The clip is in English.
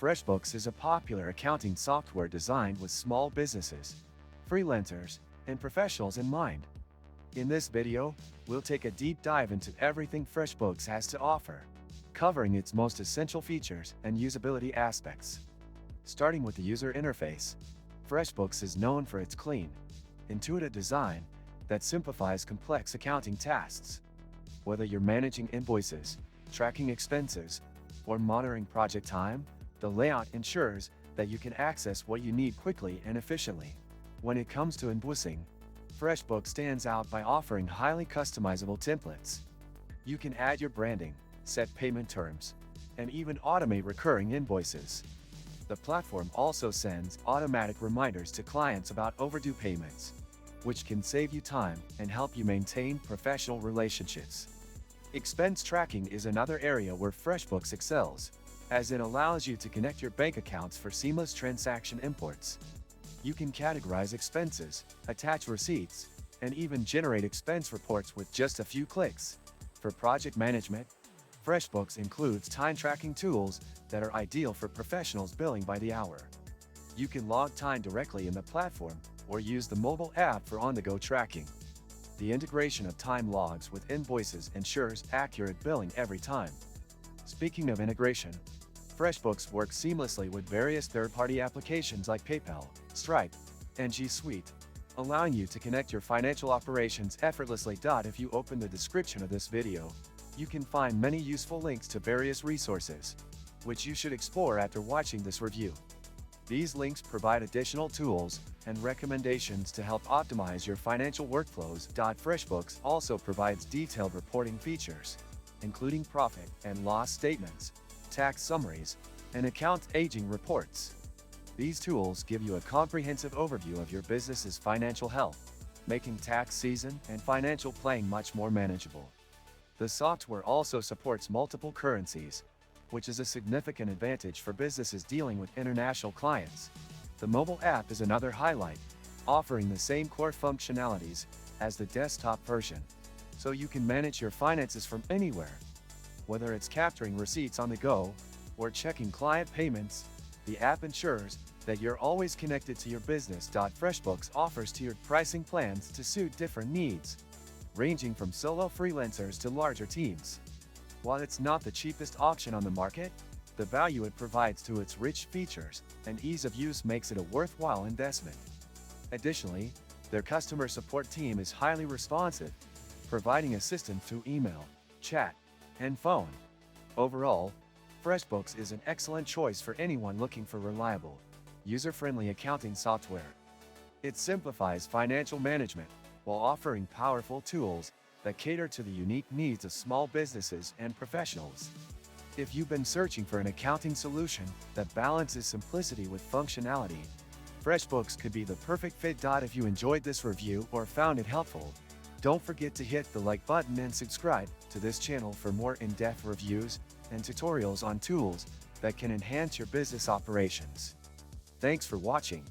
FreshBooks is a popular accounting software designed with small businesses, freelancers, and professionals in mind. In this video, we'll take a deep dive into everything FreshBooks has to offer, covering its most essential features and usability aspects. Starting with the user interface, FreshBooks is known for its clean, intuitive design that simplifies complex accounting tasks. Whether you're managing invoices, tracking expenses, or monitoring project time, the layout ensures that you can access what you need quickly and efficiently. When it comes to invoicing, FreshBooks stands out by offering highly customizable templates. You can add your branding, set payment terms, and even automate recurring invoices. The platform also sends automatic reminders to clients about overdue payments, which can save you time and help you maintain professional relationships. Expense tracking is another area where FreshBooks excels, as it allows you to connect your bank accounts for seamless transaction imports. You can categorize expenses, attach receipts, and even generate expense reports with just a few clicks. For project management, FreshBooks includes time tracking tools that are ideal for professionals billing by the hour. You can log time directly in the platform or use the mobile app for on-the-go tracking. The integration of time logs with invoices ensures accurate billing every time. Speaking of integration, FreshBooks works seamlessly with various third-party applications like PayPal, Stripe, and G Suite, allowing you to connect your financial operations effortlessly. If you open the description of this video, you can find many useful links to various resources, which you should explore after watching this review. These links provide additional tools and recommendations to help optimize your financial workflows. FreshBooks also provides detailed reporting features, including profit and loss statements, tax summaries, and account aging reports. These tools give you a comprehensive overview of your business's financial health, making tax season and financial planning much more manageable. The software also supports multiple currencies, which is a significant advantage for businesses dealing with international clients. The mobile app is another highlight, offering the same core functionalities as the desktop version, so you can manage your finances from anywhere. Whether it's capturing receipts on the go or checking client payments, the app ensures that you're always connected to your business. FreshBooks offers tiered pricing plans to suit different needs, ranging from solo freelancers to larger teams. While it's not the cheapest option on the market, the value it provides to its rich features and ease of use makes it a worthwhile investment. Additionally, their customer support team is highly responsive, providing assistance through email, chat, and phone. Overall, FreshBooks is an excellent choice for anyone looking for reliable, user-friendly accounting software. It simplifies financial management while offering powerful tools that cater to the unique needs of small businesses and professionals. If you've been searching for an accounting solution that balances simplicity with functionality, FreshBooks could be the perfect fit. If you enjoyed this review or found it helpful, don't forget to hit the like button and subscribe to this channel for more in-depth reviews and tutorials on tools that can enhance your business operations. Thanks for watching.